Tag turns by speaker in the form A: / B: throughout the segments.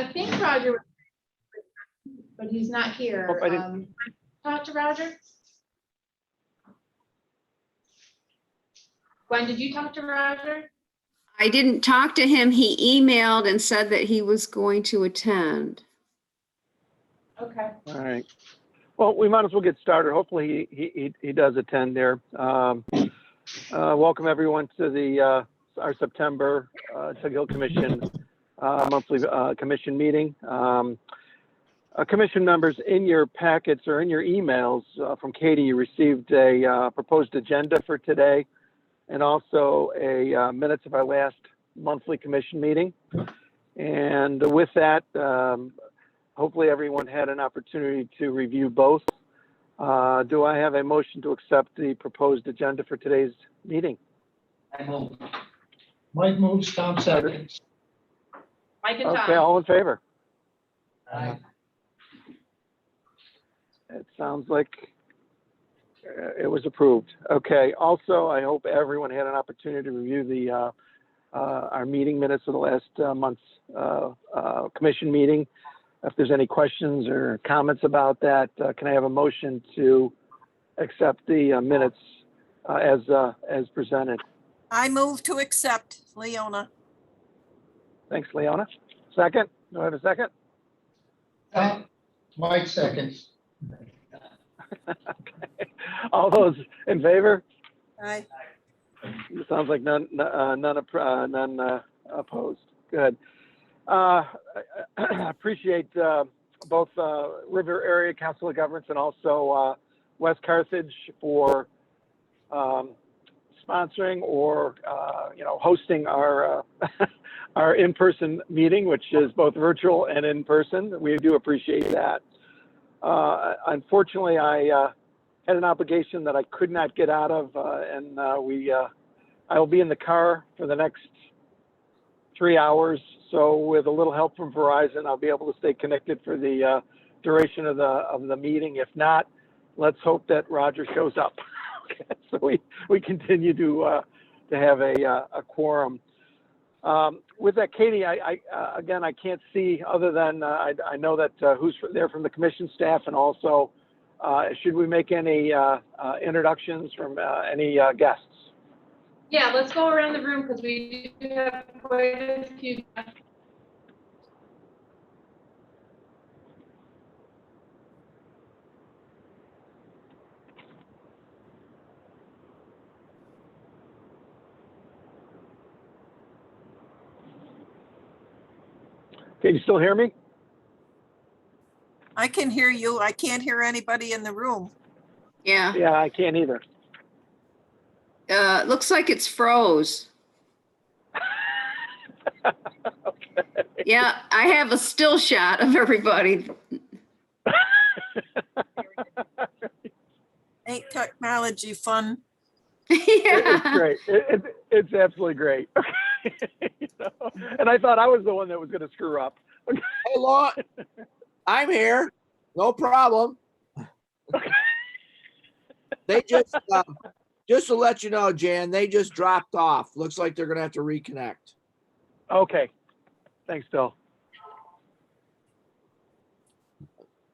A: I think Roger, was, but he's not here.
B: Hope I didn't-
A: Talk to Roger. Gwen, did you talk to Roger?
C: I didn't talk to him. He emailed and said that he was going to attend.
A: Okay.
B: All right. Well, we might as well get started. Hopefully he does attend there. Welcome everyone to the our September Tug Hill Commission monthly commission meeting. Commission members, in your packets or in your emails from Katie, you received a proposed agenda for today and also a minutes of our last monthly commission meeting. And with that, hopefully everyone had an opportunity to review both. Do I have a motion to accept the proposed agenda for today's meeting?
D: I move. Mike moves, Tom seconds.
A: Mike and Tom.
B: Okay, all in favor?
D: Aye.
B: It sounds like it was approved. Okay, also, I hope everyone had an opportunity to review the our meeting minutes of the last month's commission meeting. If there's any questions or comments about that, can I have a motion to accept the minutes as presented?
E: I move to accept, Leona.
B: Thanks, Leona. Second? Do I have a second?
D: Mike seconds.
B: Okay. All those in favor?
E: Aye.
B: It sounds like none opposed. Good. I appreciate both River Area Council of Governments and also West Carthage for sponsoring or hosting our our in-person meeting, which is both virtual and in person. We do appreciate that. Unfortunately, I had an obligation that I could not get out of, and I will be in the car for the next 3 hours. So with a little help from Verizon, I'll be able to stay connected for the duration of the meeting. If not, let's hope that Roger shows up. Okay, so we continue to have a quorum. With that, Katie, again, I can't see other than I know that who's there from the commission staff, and also should we make any introductions from any guests?
A: Yeah, let's go around the room because we do have quite a few.
B: Can you still hear me?
E: I can hear you. I can't hear anybody in the room.
C: Yeah,
B: Yeah, I can't either.
C: looks like it's froze.
B: Okay.
C: Yeah, I have a still shot of everybody.
E: Ain't technology fun?
B: It's
C: Yeah.
B: great. It's absolutely great. And I thought I was the one that was going to screw up.
F: Hey, Law, I'm here. No problem. They just to let you know, Jan, they just dropped off. Looks like they're gonna have to reconnect.
B: Okay. Thanks, Bill.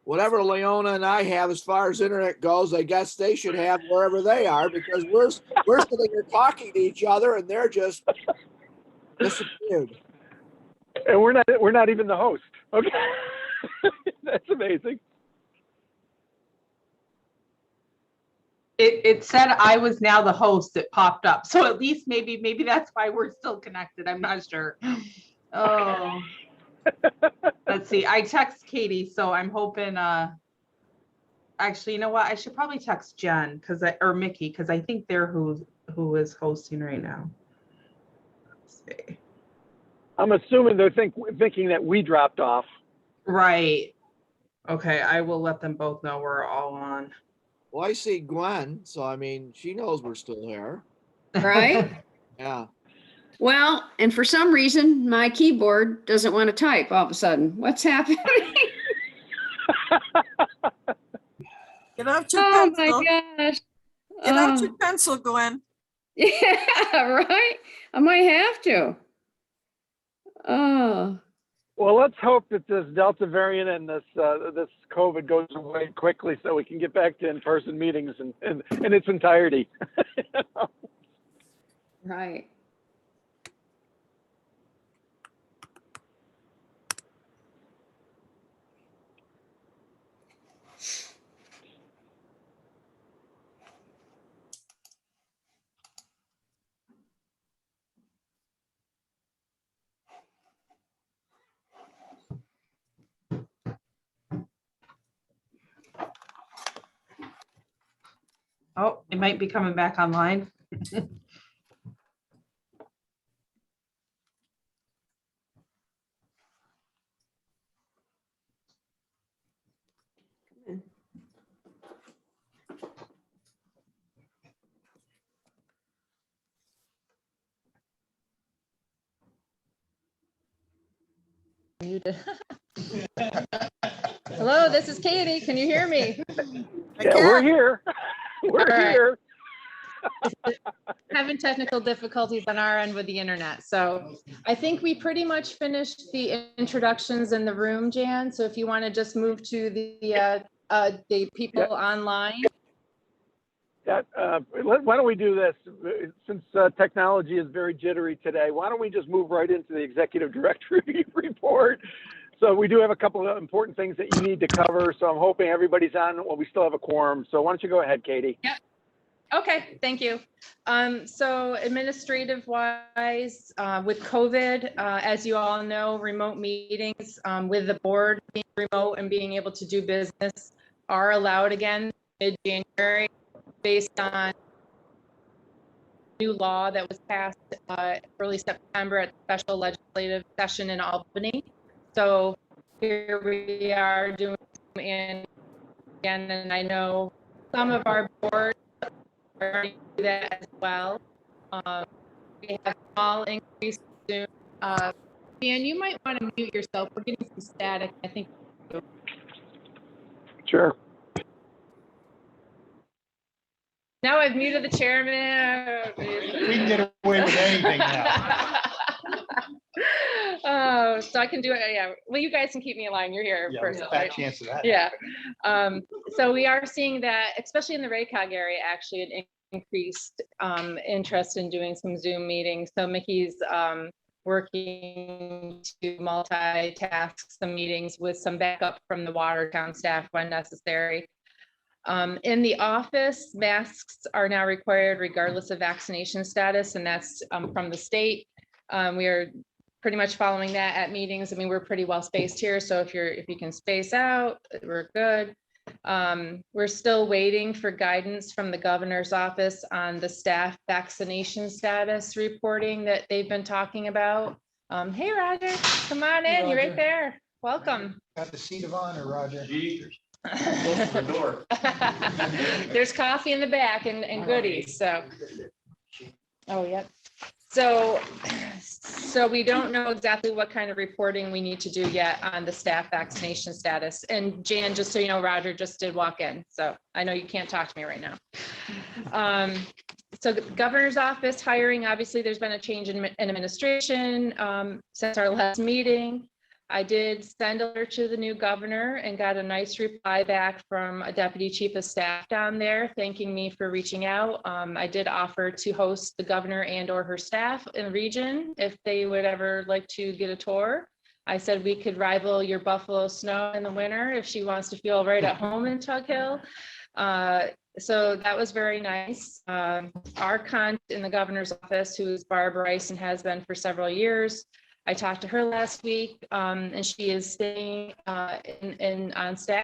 F: Whatever Leona and I have as far as internet goes, I guess they should have wherever they are, because we're sitting here talking to each other and they're just disappeared.
B: And we're not even the host. Okay. That's amazing.
G: It said I was now the host. It popped up. So at least maybe that's why we're still connected. I'm not sure. Oh, let's see. I text Katie, so I'm hoping, actually, you know what? I should probably text Jen or Mickey, because I think they're who is hosting right now. Let's see.
B: I'm assuming they're thinking that we dropped off.
G: Right. Okay, I will let them both know we're all on.
F: Well, I see Gwen, so I mean, she knows we're still here.
C: Right?
F: Yeah.
C: Well, and for some reason, my keyboard doesn't want to type all of a sudden. What's happening?
E: Get out your
C: Oh
E: pencil.
C: my gosh.
E: Get out
C: Oh.
E: your pencil, Gwen.
C: Yeah, right? I might have to. Oh,
B: Well, let's hope that this Delta variant and this COVID goes away quickly so we can get back to in-person meetings in its entirety.
C: Right.
G: Oh, it might be coming back online.
A: Hello, this is Katie. Can you hear me?
B: Yeah, we're here. We're
A: All right.
B: here.
A: Having technical difficulties on our end with the internet. So I think we pretty much finished the introductions in the room, Jan. So if you want to just move to the people online.
B: Yeah, why don't we do this? Since technology is very jittery today, why don't we just move right into the executive directory report? So we do have a couple of important things that you need to cover. So I'm hoping everybody's on. Well, we still have a quorum. So why don't you go ahead, Katie?
A: Yep. Okay, thank you. So administrative wise, with COVID, as you all know, remote meetings with the board being remote and being able to do business are allowed again mid-January based on new law that was passed early September at the special legislative session in Albany. So here we are doing in again, and I know some of our board already do that as well. We have small increase soon. Dan, you might want to mute yourself. We're getting some static, I think.
B: Sure.
A: Now I've muted the chairman.
D: We can get away with anything now.
A: Oh, so I can do it. Yeah. Well, you guys can keep me in line. You're here
D: Yeah,
A: first.
D: there's a
A: Right?
D: fat chance of that.
A: Yeah. So we are seeing that, especially in the RACOG area, actually an increased interest in doing some Zoom meetings. So Mickey's working to multitask some meetings with some backup from the Watertown staff when necessary. In the office, masks are now required regardless of vaccination status, and that's from the state. We are pretty much following that at meetings. I mean, we're pretty well spaced here, so if you can space out, we're good. We're still waiting for guidance from the governor's office on the staff vaccination status reporting that they've been talking about. Hey, Roger, come on in. You're right there. Welcome.
D: Got the seat of honor, Roger.
A: There's coffee in the back and goodies, so. Oh, yep. So we don't know exactly what kind of reporting we need to do yet on the staff vaccination status. And Jan, just so you know, Roger just did walk in, so I know you can't talk to me right now. So the governor's office hiring, obviously there's been a change in administration since our last meeting. I did send a letter to the new governor and got a nice reply back from a deputy chief of staff down there, thanking me for reaching out. I did offer to host the governor and or her staff in the region if they would ever like to get a tour. I said we could rival your Buffalo snow in the winter if she wants to feel right at home in Tug Hill. So that was very nice. Our contact in the governor's office, who is Barb Rice and has been for several years, I talked to her last week, and she is staying on staff.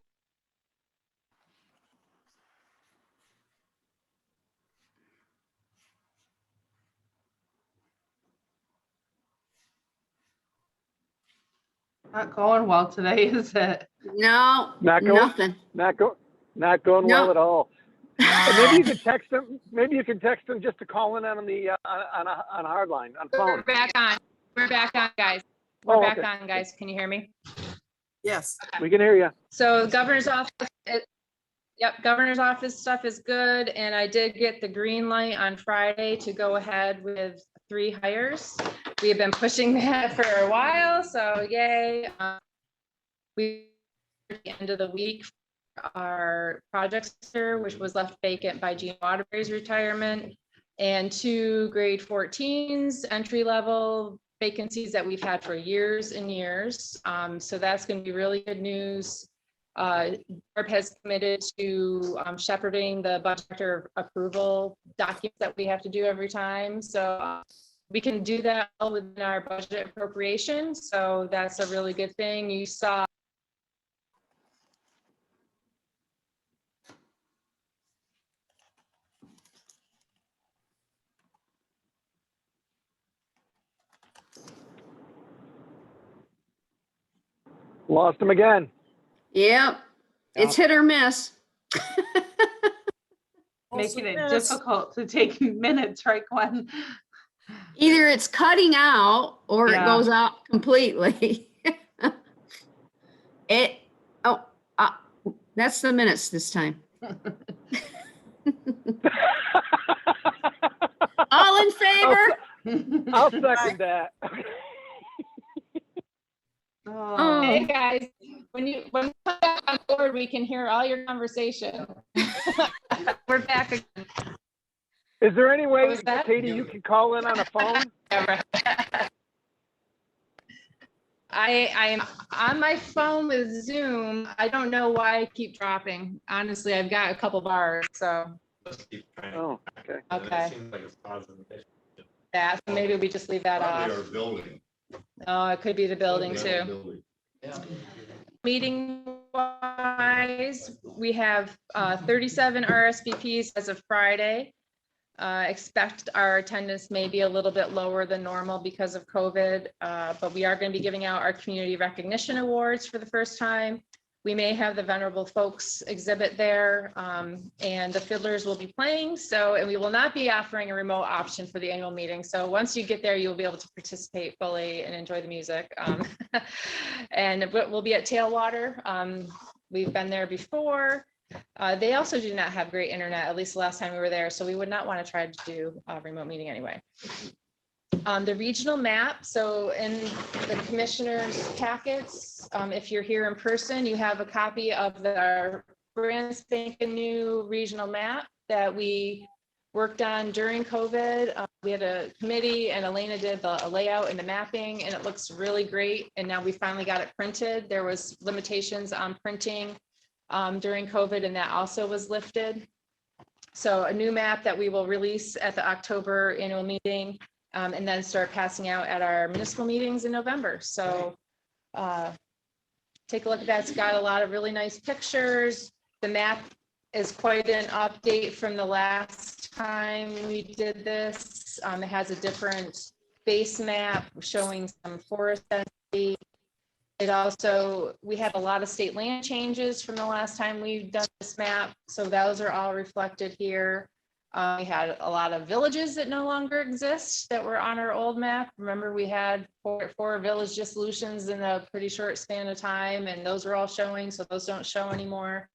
G: Not going well today, is it?
C: No,
B: Not going.
C: nothing.
B: Not going
C: No.
B: well at all. And maybe you could text them. Maybe you can text them just to call in on the on a hard line on phone.
A: We're back on. We're back on, guys. We're back
B: okay.
A: on, guys. Can you hear me?
E: Yes.
B: We can hear you.
A: So governor's office, yep, governor's office stuff is good. And I did get the green light on Friday to go ahead with 3 hires. We have been pushing that for a while, so yay. We, at the end of the week, our project center, which was left vacant by Gene Waterbury's retirement, and 2 grade 14s entry level vacancies that we've had for years and years. So that's going to be really good news. Barb has committed to shepherding the budget approval documents that we have to do every time. So we can do that all within our budget appropriation. So that's a really good thing. You saw
B: Lost him again.
C: Yep, it's hit or miss.
G: Making it
E: Yes.
G: difficult to take minutes, right, Gwen?
C: Either it's cutting out or it
G: Yeah.
C: goes out completely. That's the minutes this time. All in favor?
B: I'll second that.
G: Oh,
A: Hey guys, when you come back on board, we can hear all your conversation. We're back again.
B: Is there any way,
A: was that?
B: Katie, you can call in on a phone?
A: I am on my phone with Zoom. I don't know why I keep dropping. Honestly, I've got a couple bars, so
B: Oh, okay.
A: okay.
H: Seems like it's positive.
A: Yeah, so maybe we just leave that
H: Probably
A: off.
H: our building.
A: Oh, it could be the building
H: Probably our
A: too.
H: building. Yeah.
A: Meeting wise, we have 37 RSVPs as of Friday. Expect our attendance may be a little bit lower than normal because of COVID, but we are going to be giving out our community recognition awards for the first time. We may have the Venerable Folks exhibit there, and the fiddlers will be playing. So, and we will not be offering a remote option for the annual meeting. So once you get there, you'll be able to participate fully and enjoy the music. And we'll be at Tailwater. We've been there before. They also do not have great internet, at least the last time we were there. So we would not want to try to do a remote meeting anyway. The regional map, so in the commissioner's packets, if you're here in person, you have a copy of our brand spanking new regional map that we worked on during COVID. We had a committee and Elena did the layout and the mapping, and it looks really great. And now we finally got it printed. There was limitations on printing during COVID, and that also was lifted. So a new map that we will release at the October annual meeting. And then start passing out at our municipal meetings in November. So take a look at that. It's got a lot of really nice pictures. The map is quite an update from the last time we did this. It has a different base map showing some forest density. It also, we had a lot of state land changes from the last time we've done this map. So those are all reflected here. We had a lot of villages that no longer exist that were on our old map. Remember, we had four village dissolutions in a pretty short span of time, and those were all showing, so those don't show anymore.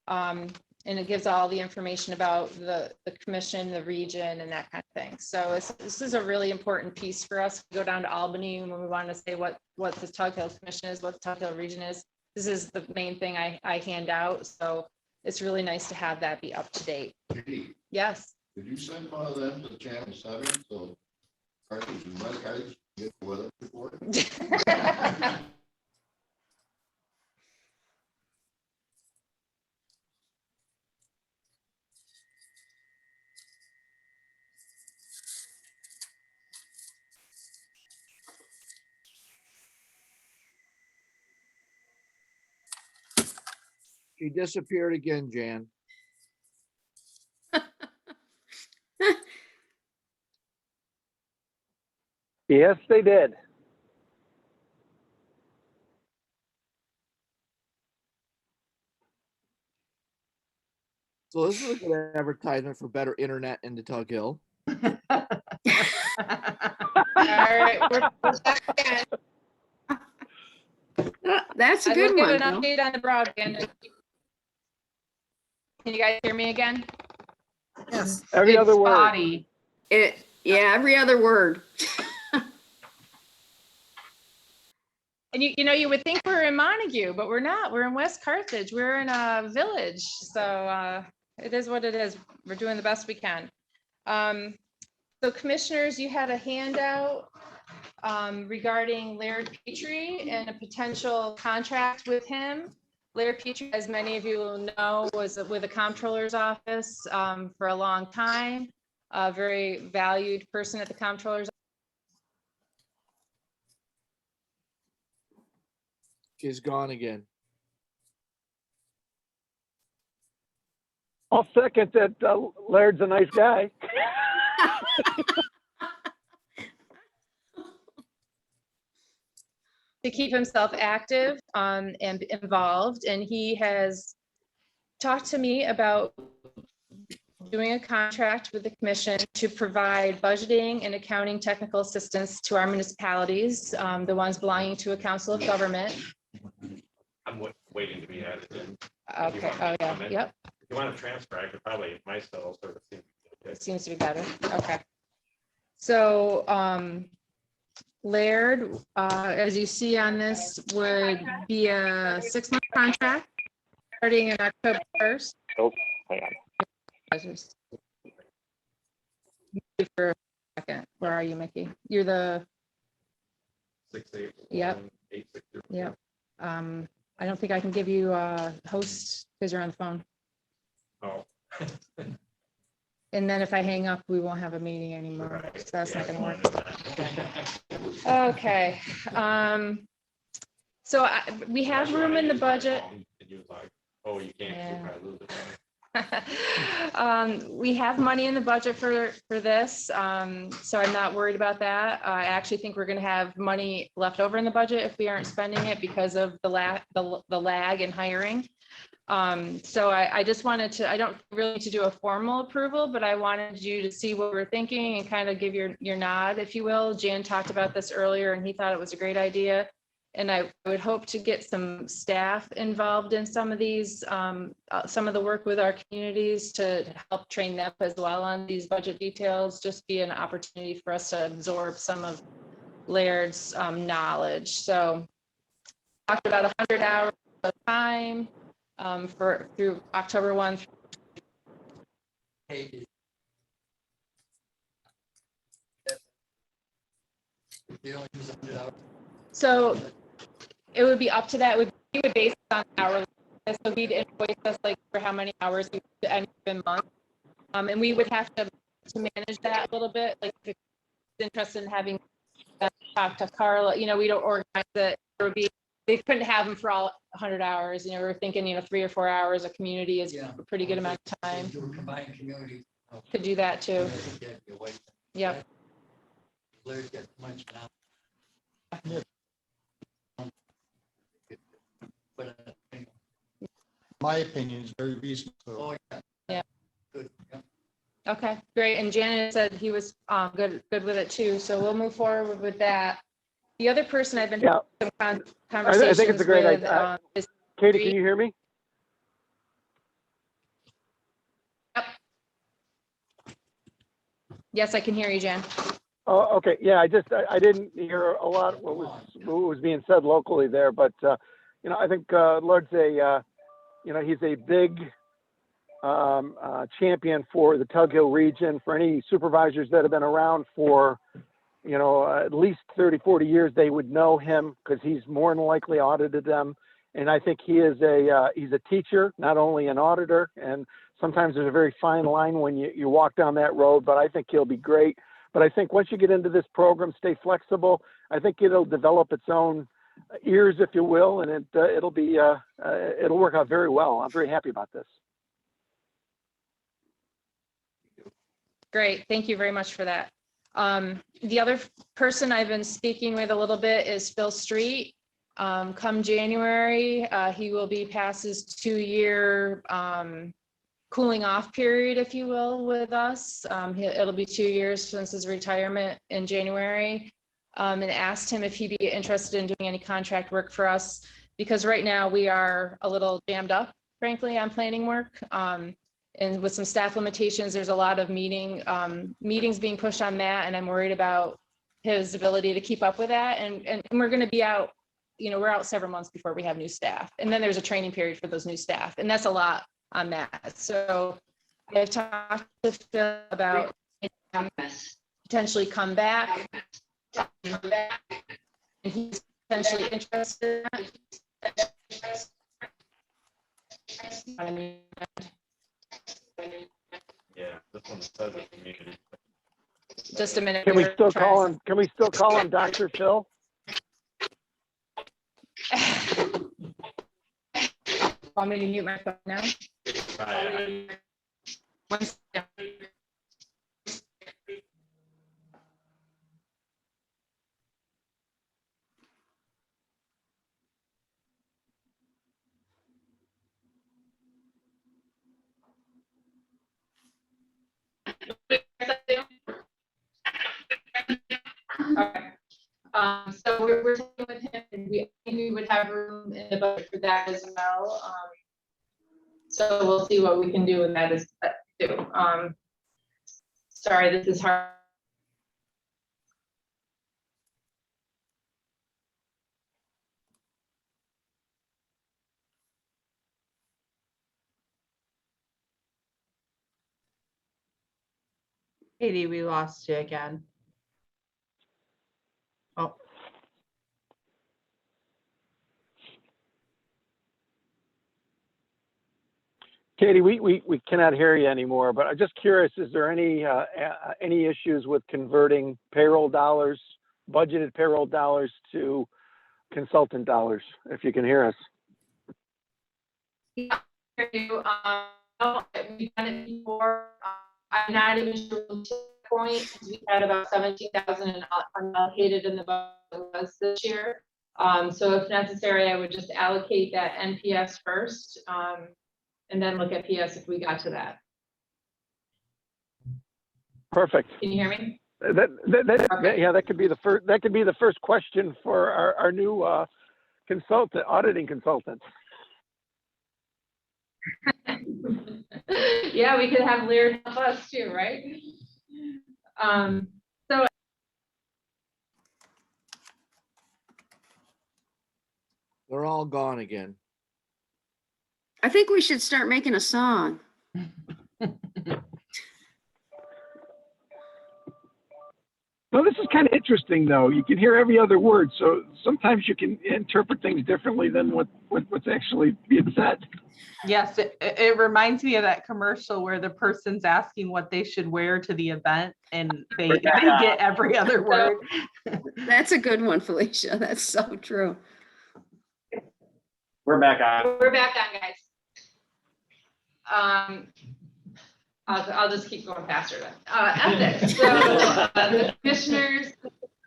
A: And it gives all the information about the commission, the region, and that kind of thing. So this is a really important piece for us. We go down to Albany when we want to say what the Tug Hill Commission is, what the Tug Hill region is. This is the main thing I hand out. So it's really nice to have that be up to date.
H: Katie,
A: Yes.
H: did you send one of them to Channel 7 so Carthage and my guys get the weather report?
F: She disappeared again, Jan.
B: Yes, they did.
F: So this is a good advertisement for better internet into Tug Hill.
A: All right, we're back again.
C: That's a
A: I
C: good
A: will
C: one.
A: give an
C: Bill.
A: update on the broadband. Can you guys hear me again?
E: Yes.
B: Every
G: it's
B: other word.
G: spotty.
C: Yeah, every other word.
A: And you would think we're in Montague, but we're not. We're in West Carthage. We're in a village. So it is what it is. We're doing the best we can. So commissioners, you had a handout regarding Laird Petrie and a potential contract with him. Laird Petrie, as many of you will know, was with the comptroller's office for a long time. A very valued person at the comptroller's.
F: She's gone again.
B: I'll second that. Laird's a nice guy.
A: To keep himself active and involved, and he has talked to me about doing a contract with the commission to provide budgeting and accounting technical assistance to our municipalities, the ones belonging to a council of government.
I: I'm waiting to be added in.
A: Okay, oh yeah, yep,
I: If you want to transfer, I could probably myself sort of think.
A: it seems to be better, okay. So Laird, as you see on this, would be a 6-month contract starting in October 1st.
B: Oh, hang on.
A: For a second, where are you, Mickey? You're the,
I: 681,
A: Yep.
I: 860.
A: yep. I don't think I can give you a host because you're on the phone.
I: Oh.
A: And then if I hang up, we won't have a meeting anymore.
I: Right.
A: So that's not
I: Yeah,
A: gonna work.
I: fine.
A: Okay. So we have room in the budget.
I: And you was like, oh, you can't,
A: Yeah.
I: you probably lose it.
A: We have money in the budget for this, so I'm not worried about that. I actually think we're going to have money left over in the budget if we aren't spending it because of the lag in hiring. So I just wanted to, I don't really need to do a formal approval, but I wanted you to see what we're thinking and kind of give your nod, if you will. Jan talked about this earlier and he thought it was a great idea. And I would hope to get some staff involved in some of these, some of the work with our communities to help train them as well on these budget details, just be an opportunity for us to absorb some of Laird's knowledge. So talked about 100 hours of time through October 1. So it would be up to that. We would base it on hourly. So he'd invoice us like for how many hours we do any given month. And we would have to manage that a little bit. Like if it's interested in having talk to Carla, we don't organize it. There would be, they couldn't have them for all 100 hours. We're thinking, 3 or 4 hours a community is a pretty good amount of time.
J: Do a combined community.
A: Could do that too.
J: I think that'd be a waste.
A: Yep.
J: Larry's got much now.
D: My opinion is very reasonable.
J: Oh, yeah.
A: Yeah.
J: Good. Yeah.
A: Okay, great. And Janet said he was good with it too. So we'll move forward with that. The other person I've been having some conversations
B: I think it's a great
A: with
B: idea.
A: is
B: Katie, can you hear me?
A: Yep. Yes, I can hear you, Jan.
B: Oh, okay. Yeah, I didn't hear a lot of what was being said locally there, but I think Lord's he's a big champion for the Tug Hill region. For any supervisors that have been around for at least 30, 40 years, they would know him because he's more than likely audited them. And I think he's a teacher, not only an auditor. And sometimes there's a very fine line when you walk down that road, but I think he'll be great. But I think once you get into this program, stay flexible. I think it'll develop its own ears, if you will, and it'll work out very well. I'm very happy about this.
A: Great. Thank you very much for that. The other person I've been speaking with a little bit is Phil Street. Come January, he will be past his 2-year cooling off period, if you will, with us. It'll be 2 years since his retirement in January, and asked him if he'd be interested in doing any contract work for us, because right now we are a little jammed up, frankly, on planning work. And with some staff limitations, there's a lot of meetings being pushed on that, and I'm worried about his ability to keep up with that. And we're going to be out, we're out several months before we have new staff. And then there's a training period for those new staff, and that's a lot on that. So I've talked to Phil about potentially come back. And he's potentially interested in that.
I: Yeah, this one says a community.
A: Just a minute.
B: Can we still call him Dr. Phil?
A: Want me to mute my phone now? One second. Okay. So we're talking with him, and I think we would have room in the budget for that as well. So we'll see what we can do with that as too. Sorry, this is hard.
G: Katie, we lost you again. Oh,
B: Katie, we cannot hear you anymore, but I'm just curious, is there any issues with converting payroll dollars, budgeted payroll dollars to consultant dollars, if you can hear us?
A: No, we've done it before. I'm not even sure to the point, because we had about 17,000 unallocated in the budget this year. So if necessary, I would just allocate that NPS first, and then look at PS if we got to that.
B: Perfect.
A: Can you hear me?
B: Yeah, that could be the first. That could be the first question for our new auditing consultant.
A: Yeah, we could have Lear help us too, right? So
F: They're all gone again.
C: I think we should start making a song.
B: Well, this is kind of interesting, though. You can hear every other word, so sometimes you can interpret things differently than what's actually being said.
G: yes, it reminds me of that commercial where the person's asking what they should wear to the event and they get every other word.
C: That's a good one, Felicia. That's so true.
I: We're back on.
A: we're back on, guys. I'll just keep going faster then. Ethics. So the commissioners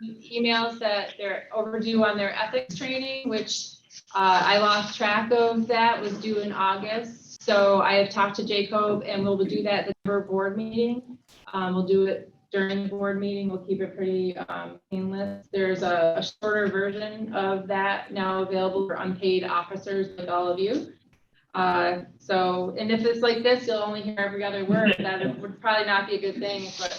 A: emails that they're overdue on their ethics training, which I lost track of. That was due in August. So I have talked to Jacob, and we'll do that at the board meeting. We'll do it during the board meeting. We'll keep it pretty painless. There's a shorter version of that now available for unpaid officers like all of you. So, and if it's like this, you'll only hear every other word. That would probably not be a good thing, but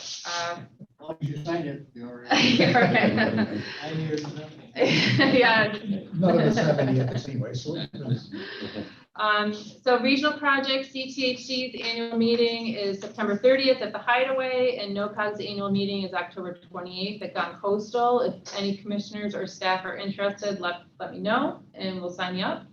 J: As long as you sign it, you already. I hear nothing.
A: yeah.
D: None of us have any of this anyway, so.
A: So regional projects, CTHC's annual meeting is September 30th at the Hideaway, and NOCOG's annual meeting is October 28th at Gun Coastal. If any commissioners or staff are interested, let me know and we'll sign you up.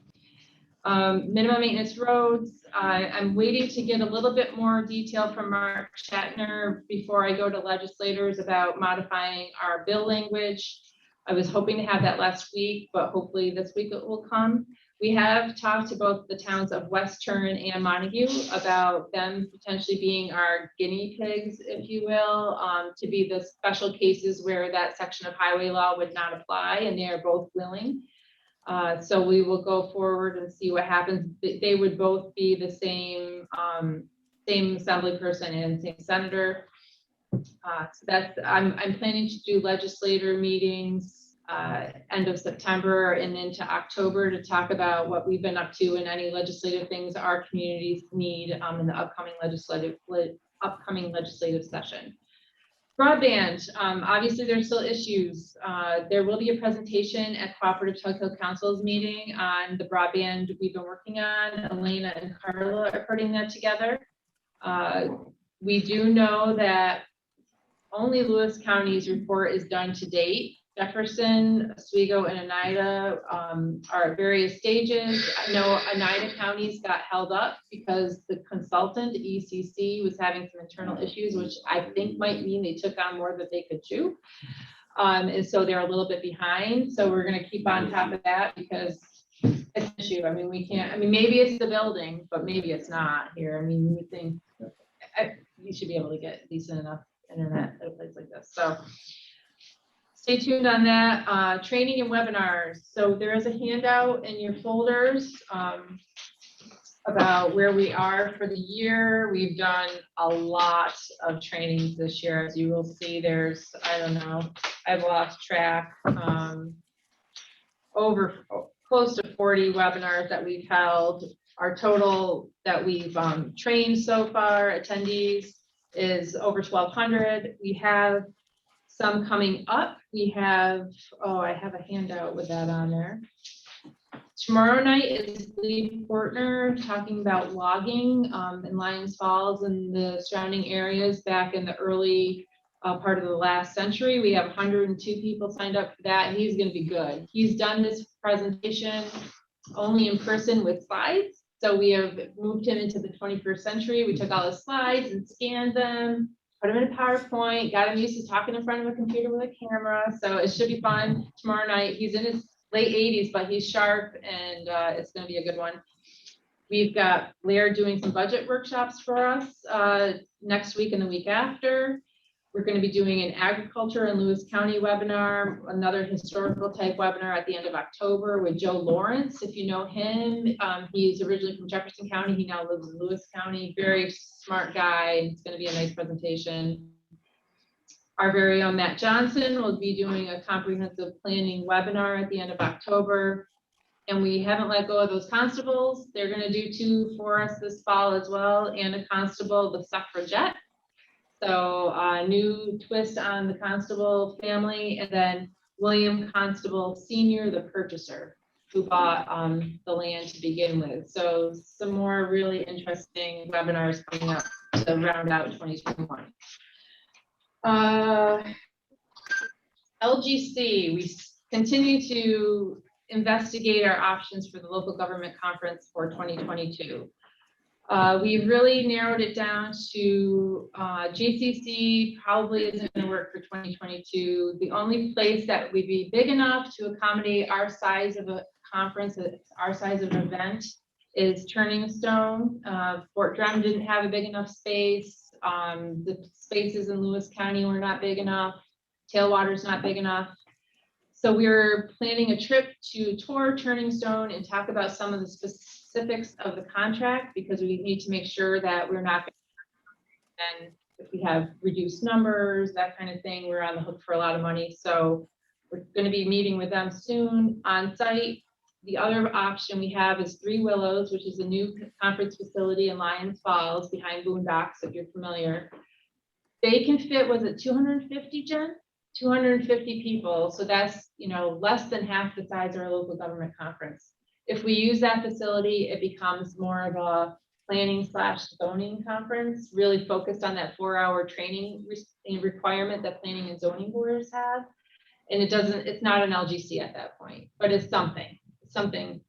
A: Minimum maintenance roads. I'm waiting to get a little bit more detail from Mark Shatner before I go to legislators about modifying our bill language. I was hoping to have that last week, but hopefully this week it will come. We have talked to both the towns of Western and Montague about them potentially being our guinea pigs, if you will, to be the special cases where that section of highway law would not apply, and they are both willing. So we will go forward and see what happens. They would both be the same assembly person and same senator. So that's, I'm planning to do legislator meetings end of September and into October to talk about what we've been up to and any legislative things our communities need in the upcoming legislative session. Broadband, obviously there's still issues. There will be a presentation at Cooperative Tug Hill Council's meeting on the broadband we've been working on. Elena and Carla are putting that together. We do know that only Lewis County's report is done to date. Jefferson, Oswego, and Oneida are at various stages. I know Oneida counties got held up because the consultant, ECC, was having some internal issues, which I think might mean they took on more than they could chew. And so they're a little bit behind. So we're going to keep on top of that because it's an issue. I mean, we can't, I mean, maybe it's the building, but maybe it's not here. I mean, you think you should be able to get decent enough internet at a place like this. So stay tuned on that. Training and webinars. So there is a handout in your folders about where we are for the year. We've done a lot of trainings this year. As you will see, there's, I don't know, I've lost track. Over close to 40 webinars that we've held. Our total that we've trained so far, attendees, is over 1,200. We have some coming up. We have, oh, I have a handout with that on there. Tomorrow night is Lee Portner talking about logging in Lyons Falls and the surrounding areas back in the early part of the last century. We have 102 people signed up for that. He's going to be good. He's done this presentation only in person with slides. So we have moved him into the 21st century. We took all his slides and scanned them, put them in a PowerPoint, got him used to talking in front of a computer with a camera. So it should be fun tomorrow night. He's in his late 80s, but he's sharp and it's going to be a good one. We've got Lair doing some budget workshops for us next week and the week after. We're going to be doing an agriculture in Lewis County webinar, another historical type webinar at the end of October with Joe Lawrence. If you know him, he's originally from Jefferson County. He now lives in Lewis County. Very smart guy. It's going to be a nice presentation. Our very own Matt Johnson will be doing a comprehensive planning webinar at the end of October. And we haven't let go of those constables. They're going to do 2 for us this fall as well, and a constable, the suffragette. So a new twist on the Constable family, and then William Constable Sr., the purchaser, who bought the land to begin with. So some more really interesting webinars coming up to round out 2021. LGC, we continue to investigate our options for the local government conference for 2022. We've really narrowed it down to GCC probably isn't going to work for 2022. The only place that would be big enough to accommodate our size of a conference, our size of an event, is Turning Stone. Fort Drum didn't have a big enough space. The spaces in Lewis County were not big enough. Tailwater's not big enough. So we're planning a trip to tour Turning Stone and talk about some of the specifics of the contract, because we need to make sure that we're not, and if we have reduced numbers, that kind of thing, we're on the hook for a lot of money. So we're going to be meeting with them soon on site. The other option we have is Three Willows, which is a new conference facility in Lyons Falls behind Boondocks, if you're familiar. They can fit, was it 250, Jen? 250 people. So that's, you know, less than half the size of our local government conference. If we use that facility, it becomes more of a planning / zoning conference, really focused on that 4-hour training requirement that planning and zoning boards have. And it's not an LGC at that point, but it's something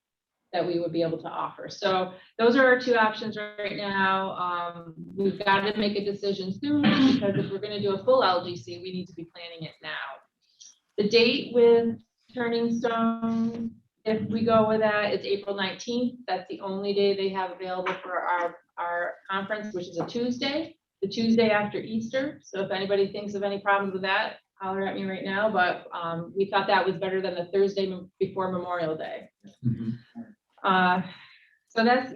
A: that we would be able to offer. So those are our 2 options right now. We've got to make a decision soon, because if we're going to do a full LGC, we need to be planning it now. The date with Turning Stone, if we go with that, it's April 19th. That's the only day they have available for our conference, which is a Tuesday, the Tuesday after Easter. So if anybody thinks of any problems with that, holler at me right now. But we thought that was better than the Thursday before Memorial Day. So that's,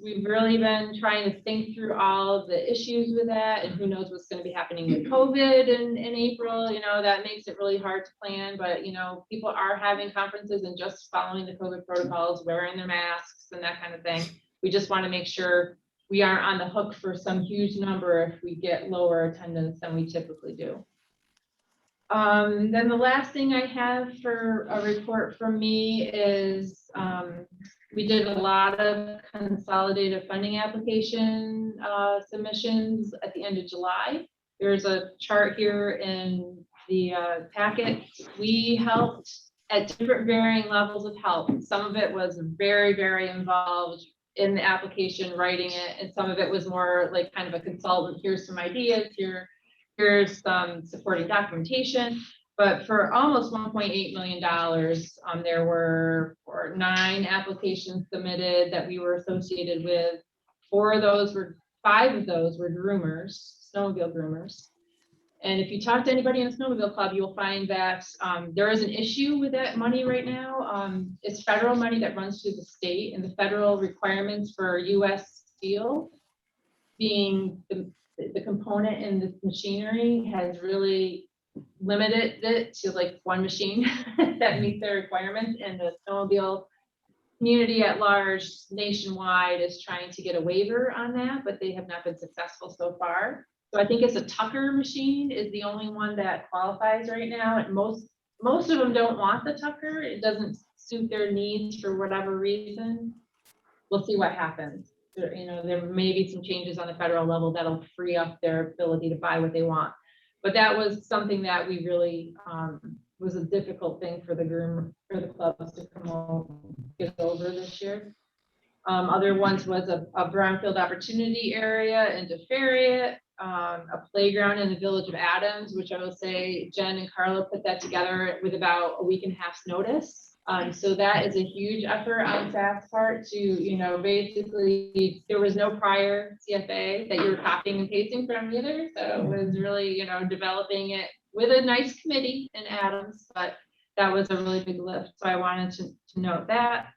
A: we've really been trying to think through all of the issues with that, and who knows what's gonna be happening with COVID in April, that makes it really hard to plan, but, people are having conferences and just following the COVID protocols, wearing their masks and that kind of thing. We just wanna make sure we aren't on the hook for some huge number if we get lower attendance than we typically do. Then the last thing I have for a report from me is, we did a lot of consolidated funding application submissions at the end of July. There's a chart here in the packet. We helped at different varying levels of help. Some of it was very, very involved in the application, writing it, and some of it was more like kind of a consultant. Here's some ideas, here's some supporting documentation. But for almost $1.8 million, there were 9 applications submitted that we were associated with. 5 of those were groomers, snowmobile groomers. And if you talk to anybody in a snowmobile club, you'll find that there is an issue with that money right now. It's federal money that runs through the state, and the federal requirements for US Steel being the component in the machinery has really limited it to like one machine that meets their requirements, and the snowmobile community at large nationwide is trying to get a waiver on that, but they have not been successful so far. So I think it's a Tucker machine is the only one that qualifies right now, and most of them don't want the Tucker. It doesn't suit their needs for whatever reason. We'll see what happens. There may be some changes on the federal level that'll free up their ability to buy what they want. But that was something that we really was a difficult thing for the clubs to get over this year. Other ones was a brownfield opportunity area in DeFerriet, a playground in the village of Adams, which I will say Jen and Carla put that together with about a week and a half's notice. So that is a huge effort on staff's part to, basically there was no prior CFA that you were copying and pasting from either. So it was really, developing it with a nice committee in Adams, but that was a really big lift. So I wanted to note that.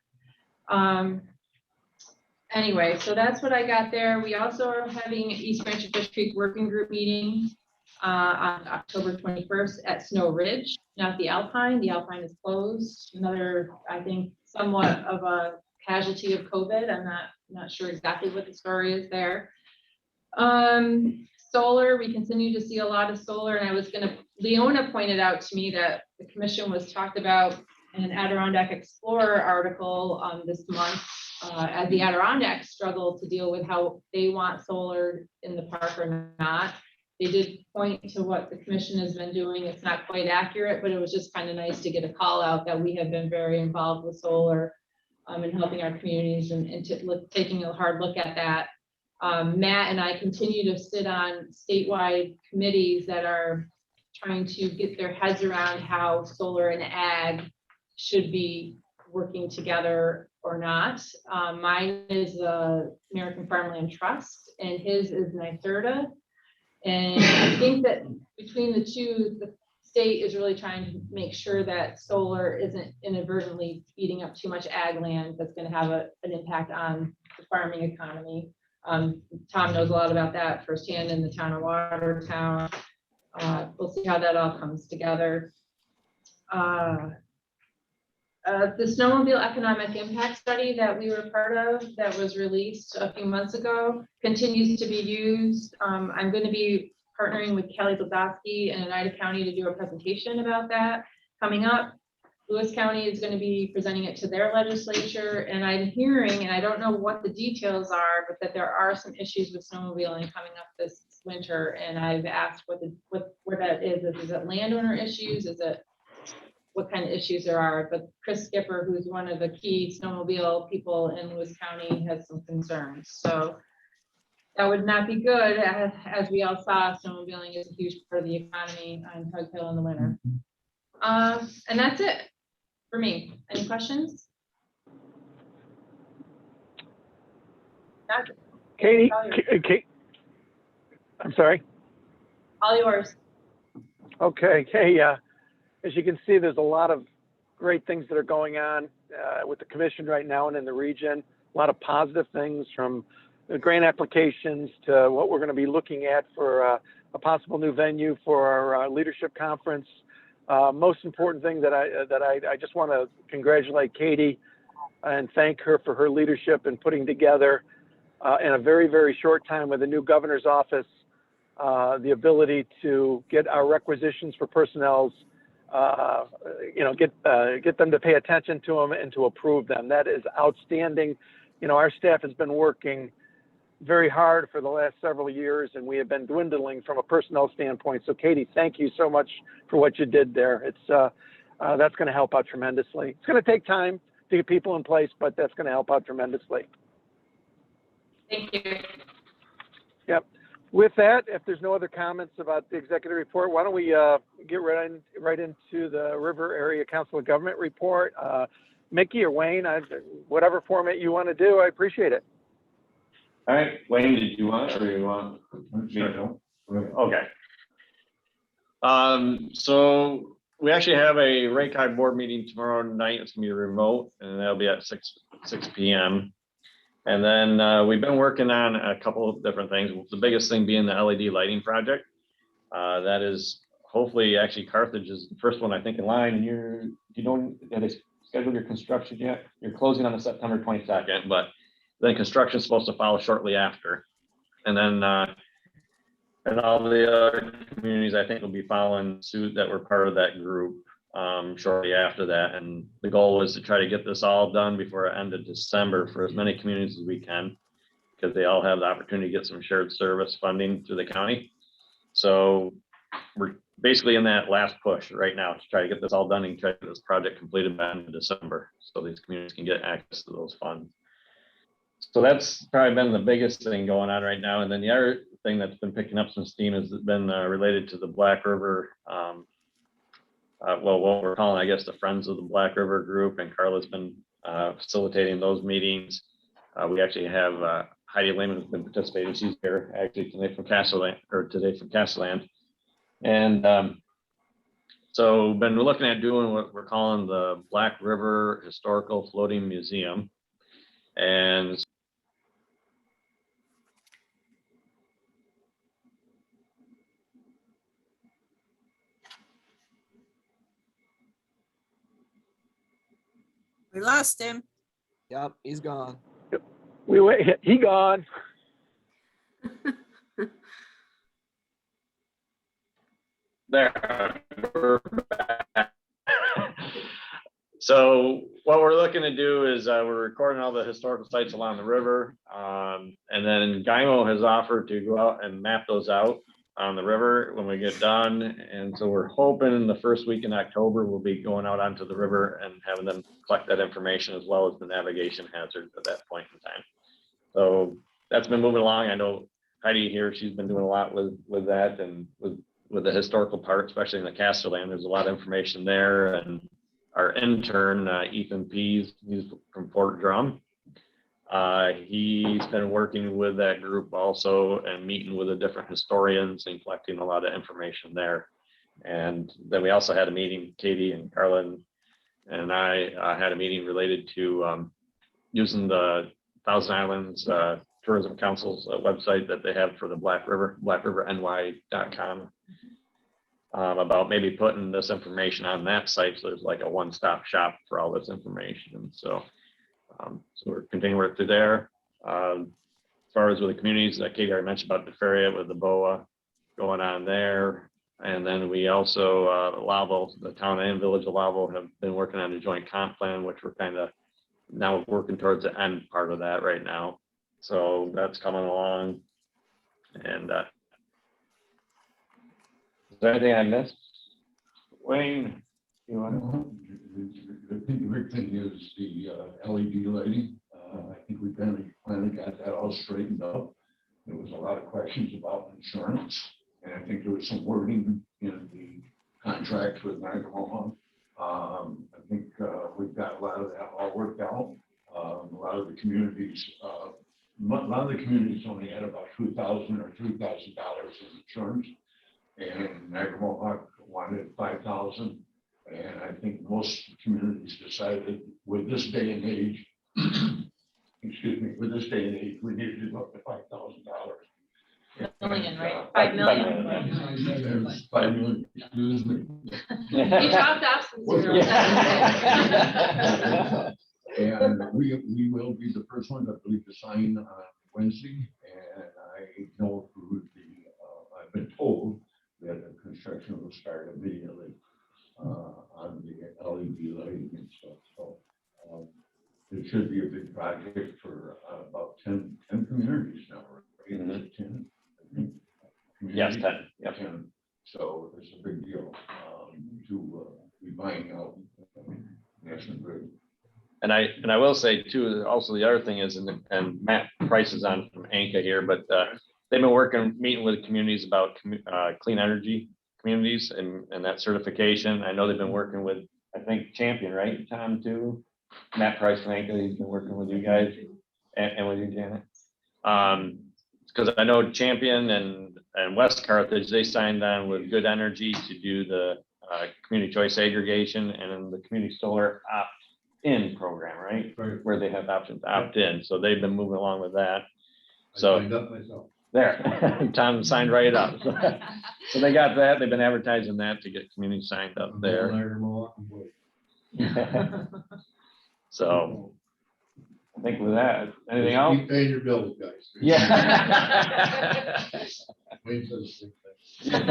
A: Anyway, so that's what I got there. We also are having East Branch of Fish Creek Working Group meeting on October 21st at Snow Ridge, not the Alpine. The Alpine is closed. Another, I think, somewhat of a casualty of COVID. I'm not sure exactly what the story is there. Solar, we continue to see a lot of solar, and Leona pointed out to me that the commission was talked about in an Adirondack Explorer article this month, as the Adirondacks struggle to deal with how they want solar in the park or not. They did point to what the commission has been doing. It's not quite accurate, but it was just kind of nice to get a call out that we have been very involved with solar and helping our communities and taking a hard look at that. Matt and I continue to sit on statewide committees that are trying to get their heads around how solar and ag should be working together or not. Mine is the American Farmland Trust, and his is NYSERDA. And I think that between the two, the state is really trying to make sure that solar isn't inadvertently eating up too much ag land that's going to have an impact on the farming economy. Tom knows a lot about that firsthand in the town of Watertown. We'll see how that all comes together. The snowmobile economic impact study that we were part of that was released a few months ago continues to be used. I'm going to be partnering with Kelly Blazowski in Oneida County to do a presentation about that coming up. Lewis County is going to be presenting it to their legislature, and I'm hearing, and I don't know what the details are, but that there are some issues with snowmobiling coming up this winter, and I've asked where that is. Is it landowner issues? Is it what kind of issues there are? But Chris Skipper, who's one of the key snowmobile people in Lewis County, has some concerns. So that would not be good. As we all saw, snowmobiling is a huge part of the economy on Tug Hill in the winter. And that's it for me. Any questions?
B: Katie, I'm sorry.
A: All yours.
B: Okay, as you can see, there's a lot of great things that are going on with the commission right now and in the region. a lot of positive things, from the grant applications to what we're going to be looking at for a possible new venue for our leadership conference. Most important thing that I just want to congratulate Katie and thank her for her leadership in putting together in a very, very short time with the new governor's office, the ability to get our requisitions for personnel's, get them to pay attention to them and to approve them. That is outstanding. Our staff has been working very hard for the last several years, and we have been dwindling from a personnel standpoint. So Katie, thank you so much for what you did there. It's that's going to help out tremendously. It's going to take time to get people in place, but that's going to help out tremendously.
A: Thank you.
B: Yep. With that, if there's no other comments about the executive report, why don't we get right into the River Area Council of Government report. Mickey or Wayne, whatever format you want to do, I appreciate it.
I: All right, Wayne, did you want, or you want? Okay. So we actually have a Rank High board meeting tomorrow night. It's gonna be remote, and that'll be at 6 p.m. And then we've been working on a couple of different things. The biggest thing being the LED lighting project. That is hopefully, actually Carthage is the first one I think in line, and you don't have they scheduled your construction yet? You're closing on the September 22nd, but then construction is supposed to follow shortly after. And then and all the other communities I think will be following suit that were part of that group shortly after that. And the goal was to try to get this all done before the end of December for as many communities as we can, because they all have the opportunity to get some shared service funding through the county. So we're basically in that last push right now to try to get this all done and try to get this project completed by the end of December, so these communities can get access to those funds. So that's probably been the biggest thing going on right now. And then the other thing that's been picking up some steam has been related to the Black River, well, what we're calling, I guess, the Friends of the Black River group, and Carla's been facilitating those meetings. We actually have Heidi Lehman has been participating. She's here actually today from Castellan, and so been looking at doing what we're calling the Black River Historical Floating Museum. And
E: We lost him.
F: Yep, he's gone.
B: He gone.
I: There. We're back. So what we're looking to do is we're recording all the historical sites along the river. And then GIMO has offered to go out and map those out on the river when we get done. And so we're hoping in the first week in October, we'll be going out onto the river and having them collect that information, as well as the navigation hazards at that point in time. So that's been moving along. I know Heidi here, she's been doing a lot with that, and with the historical part, especially in the Castellan, there's a lot of information there. And our intern, Ethan Pease, he's from Fort Drum. He's been working with that group also and meeting with the different historians and collecting a lot of information there. And then we also had a meeting, Katie and Carla and I had a meeting related to using the Thousand Islands Tourism Council's website that they have for the Black River, blackrivernY.com. About maybe putting this information on that site, so there's like a one-stop shop for all this information. And so we're continuing work through there. As far as with the communities that Katie already mentioned about the Feria with the BOA going on there. And then we also, Lavo, the town and village of Lavo have been working on a joint comp plan, which we're kind of now working towards the end part of that right now. So that's coming along. And is there anything I missed? Wayne, you want
H: I think the big thing is the LED lighting. I think we finally got that all straightened up. There was a lot of questions about insurance, and I think there was some wording in the contract with Niagara. I think we've got a lot of that all worked out. A lot of the communities only had about $2,000 or $3,000 in insurance, and Niagara Mohawk wanted $5,000. And I think most communities decided with this day and age, excuse excuse me, with this day and age, we need to do up to $5,000.
A: Million, right? 5 million.
H: There's 5 million, excuse me.
A: You dropped off some zeros.
H: And we will be the first ones, I believe, to sign on Wednesday. And I know through I've been told that the construction will start immediately on the LED lighting and stuff. So it should be a big project for about 10 communities now, right?
I: Mhm.
H: Is it 10? I think.
I: Yes,
H: Communities?
I: 10. Yep.
H: 10. So it's a big deal to be buying out National Grid.
I: And I will say too, also the other thing is, and Matt Price is on from ANCA here, but they've been meeting with communities about clean energy communities and that certification. I know they've been working with, I think, Champion, right, Tom, too? Matt Price from ANCA, he's been working with you guys and with you, Janet. Because I know Champion and West Carthage, they signed on with Good Energy to do the community choice aggregation and then the community solar opt-in program, right?
H: Right.
I: Where they have options to opt in. So they've been moving along with that. So
H: Up myself.
I: there, Tom signed right up. So they got that. They've been advertising that to get community signed up there. So I think with that, anything else?
H: Keep paying your bills, guys.
I: Yeah.
H: Wayne says the same thing.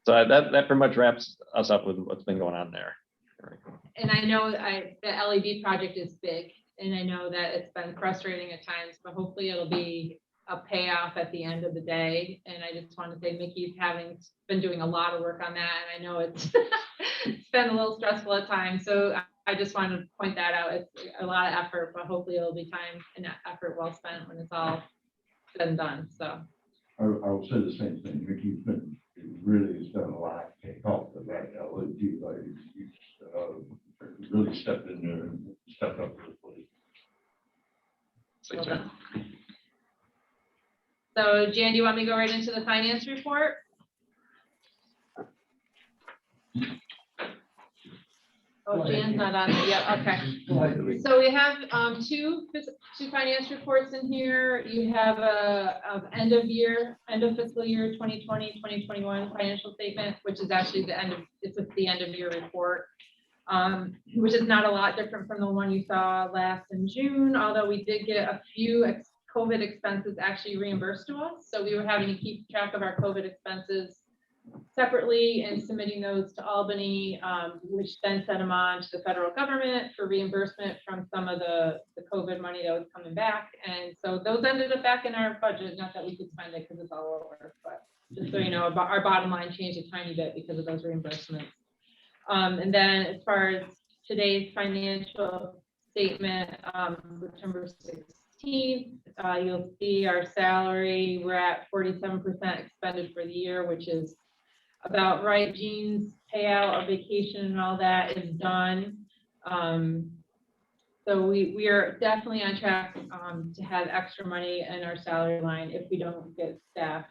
I: So that pretty much wraps us up with what's been going on there.
A: And I know the LED project is big, and I know that it's been frustrating at times, but hopefully it'll be a payoff at the end of the day. And I just want to say Mickey's been doing a lot of work on that, and I know it's it's been a little stressful at times. So I just wanted to point that out. It's a lot of effort, but hopefully it'll be time and effort well spent when it's all said and done. So
H: I'll say the same thing. Mickey's really has done a lot to help with that LED lighting. He's really stepped in there and stepped up to the plate.
A: well done. So Jan, do you want me to go right into the finance report? Oh, Jan's not on it yet. Okay. So we have two finance reports in here. You have a end of fiscal year 2020, 2021 financial statement, which is actually the end of year report, which is not a lot different from the one you saw last in June, although we did get a few COVID expenses actually reimbursed to us. So we were having to keep track of our COVID expenses separately and submitting those to Albany, which then sent them on to the federal government for reimbursement from some of the COVID money that was coming back. And so those ended up back in our budget, not that we could spend it because it's all over, but just so you know, our bottom line changed a tiny bit because of those reimbursements. And then as far as today's financial statement, September 16th, you'll see our salary, we're at 47% expended for the year, which is about right. Jean's payout, our vacation and all that is done. So we are definitely on track to have extra money in our salary line if we don't get staff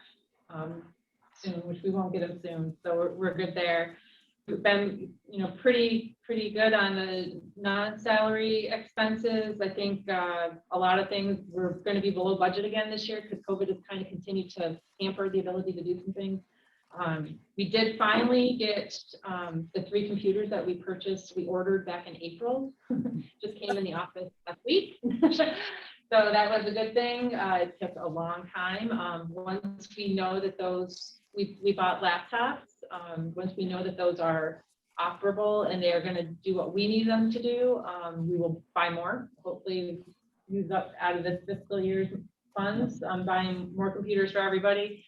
A: soon, which we won't get them soon. So we're good there. We've been, pretty good on the non-salary expenses. I think a lot of things we're going to be below budget again this year because COVID has kind of continued to hamper the ability to do some things. We did finally get the 3 computers that we ordered back in April, just came in the office last week. So that was a good thing. It took a long time. Once we know that we bought laptops, once we know that those are operable and they are going to do what we need them to do, we will buy more, hopefully use up out of this fiscal year's funds, buying more computers for everybody.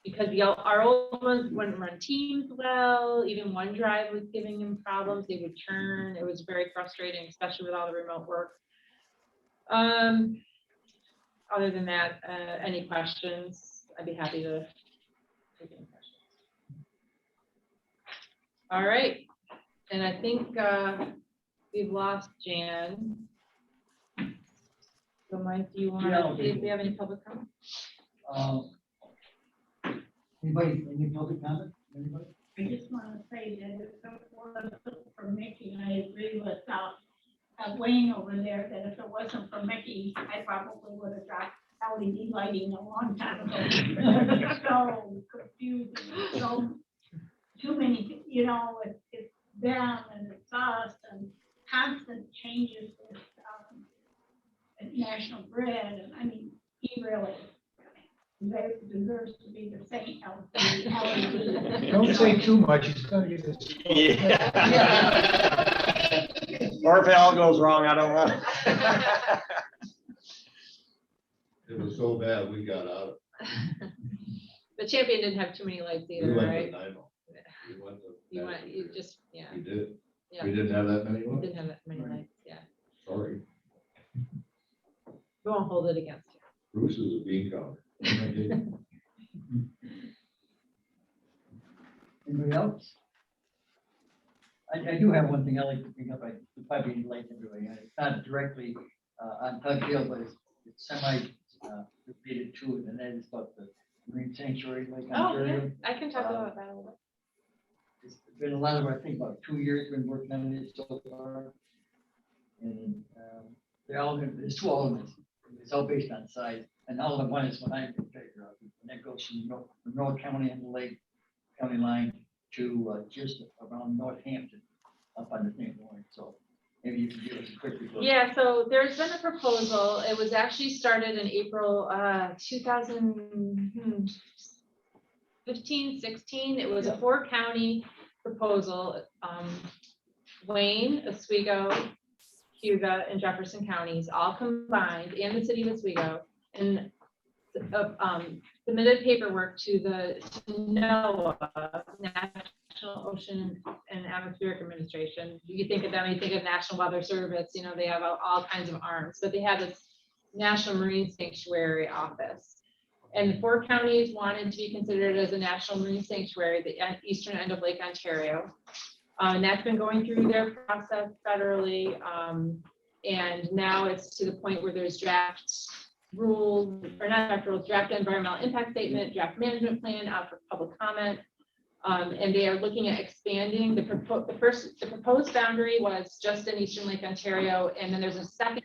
A: Because our old ones wouldn't run Teams well, even OneDrive was giving them problems, they would churn. It was very frustrating, especially with all the remote work. Other than that, any questions? I'd be happy to take any questions. All right, and I think we've lost Jan. So Mike, do you want to see if we have any public comment?
J: Anybody, any public comment? Anybody?
K: I just want to say that it's so wonderful for Mickey. I agree with Wayne over there, that if it wasn't for Mickey, I probably would have dropped LED lighting a long time ago. It's so confusing, so too many, you know, it's them and it's us and constant changes with National Grid, and I mean, he really deserves to be the saint of the LED.
D: Don't say too much, he's gonna get this.
I: Or if it all goes wrong, I don't know.
H: It was so bad, we got out.
A: The Champion didn't have too many lights
H: We
A: either,
H: went
A: right?
H: to Nino. We went to.
A: You just, yeah,
H: We did.
A: yeah.
H: We didn't have that many
A: We
H: ones?
A: didn't have that many lights, yeah.
H: Sorry.
A: We won't hold it against you.
H: Bruce is a bean counter.
J: Anybody else? I do have one thing I'd like to bring up. I probably like everybody. It's not directly on Tug Hill, but it's semi related to it, and that is about the marine sanctuary Lake
A: Oh, yeah,
J: Ontario.
A: I can talk about that a little bit.
J: It's been a lot of, I think, about 2 years we've been working on it so far. And they're all, there's two elements. It's all based on size. And element one is what I can figure out. And that goes from Monroe County and the Lake County line to just around Northampton up on the St. Lawrence. So maybe you can give us a quick report.
A: Yeah, so there's been a proposal. It was actually started in April 2015, 16. It was a 4-county proposal. Wayne, Oswego, Hugo, and Jefferson counties all combined, and the city of Oswego, and submitted paperwork to the NOAA, National Ocean and Atmospheric Administration. You think of them, you think of National Weather Service, you know, they have all kinds of arms, but they have this National Marine Sanctuary Office. And the 4 counties wanted to be considered as a National Marine Sanctuary, the eastern end of Lake Ontario. And that's been going through their process federally. And now it's to the point where there's draft rules, or not draft rules, draft environmental impact statement, draft management plan out for public comment. And they are looking at expanding the proposed boundary was just in eastern Lake Ontario. And then there's a second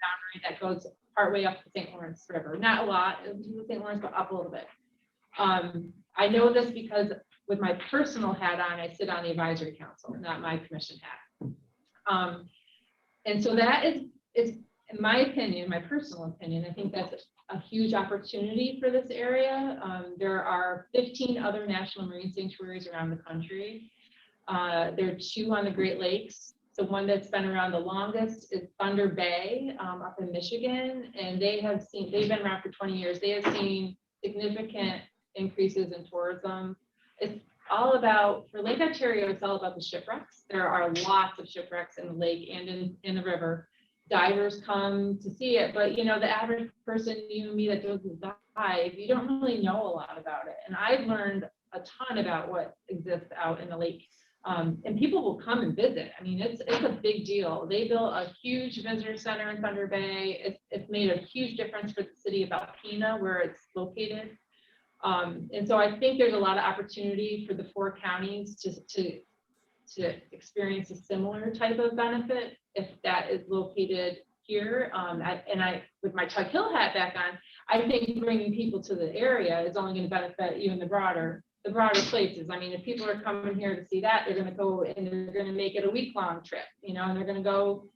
A: boundary that goes partway up the St. Lawrence River. Not a lot, the St. Lawrence, but up a little bit. I know this because with my personal hat on, I sit on the advisory council, not my commission hat. And so that is, in my opinion, my personal opinion, I think that's a huge opportunity for this area. There are 15 other national marine sanctuaries around the country. There are 2 on the Great Lakes. The one that's been around the longest is Thunder Bay up in Michigan, and they've been around for 20 years. They have seen significant increases in tourism. It's all about, for Lake Ontario, it's all about the shipwrecks. There are lots of shipwrecks in the lake and in the river. Divers come to see it, but you know, the average person, you and me that doesn't dive, you don't really know a lot about it. And I've learned a ton about what exists out in the lake. And people will come and visit. I mean, it's a big deal. They built a huge visitor center in Thunder Bay. It's made a huge difference for the city of Alpena, where it's located. And so I think there's a lot of opportunity for the 4 counties to experience a similar type of benefit if that is located here. With my Tug Hill hat back on, I think bringing people to the area is only going to benefit you in the broader places. I mean, if people are coming here to see that, they're going to go and they're going to make it a week-long trip, you know, and they're going to go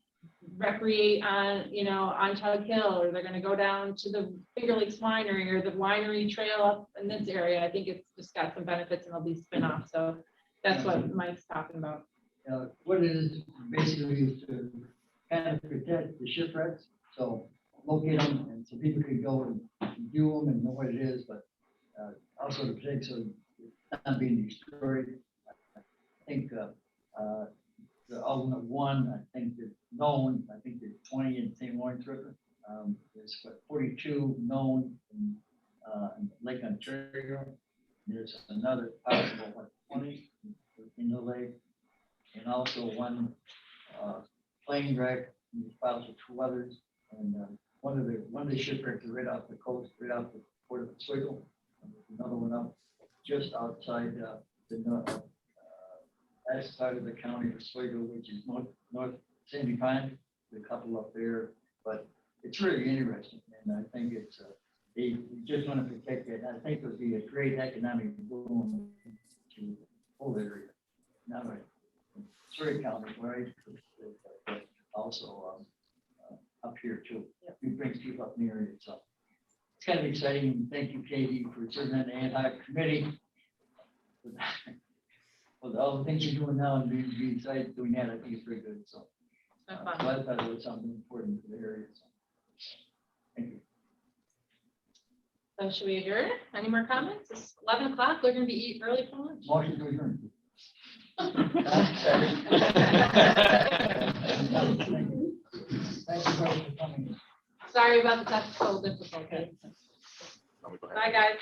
A: recreate on, you know, on Tug Hill, or they're going to go down to the Finger Lakes Winery or the winery trail up in this area. I think it's just got some benefits and it'll be spin-off. So that's what Mike's talking about.
J: What it is basically is to kind of protect the shipwrecks. So locate them, and so people can go and view them and know what it is, but also to protect so it's not being destroyed. I think the ultimate one, I think is known. I think there's 20 in St. Lawrence River. There's 42 known in Lake Ontario. There's another possible 20 in the lake, and also one plane wreck. There's possible 2 others, and one of the shipwrecks is right off the coast, right off the port of Oswego. Another one up just outside the last part of the county of Oswego, which is Sandy Pond, the couple up there, but it's really interesting, and I think it's, they just want to protect it. I think it would be a great economic boom to the whole area, not only Surrey County, right? But also up here too. We bring people up in the area, so it's kind of exciting. Thank you, Katie, for serving on the ad hoc committee. With all the things you're doing now and being excited doing that, I think it's very good. So
A: So
J: I
A: fun.
J: thought it was something important for the area. So thank you.
A: So should we adjourn? Any more comments? It's 11 o'clock. We're gonna be eating early for lunch.
J: Motion to adjourn. Thank you both for coming.
A: Sorry about the technical difficulties. Bye, guys.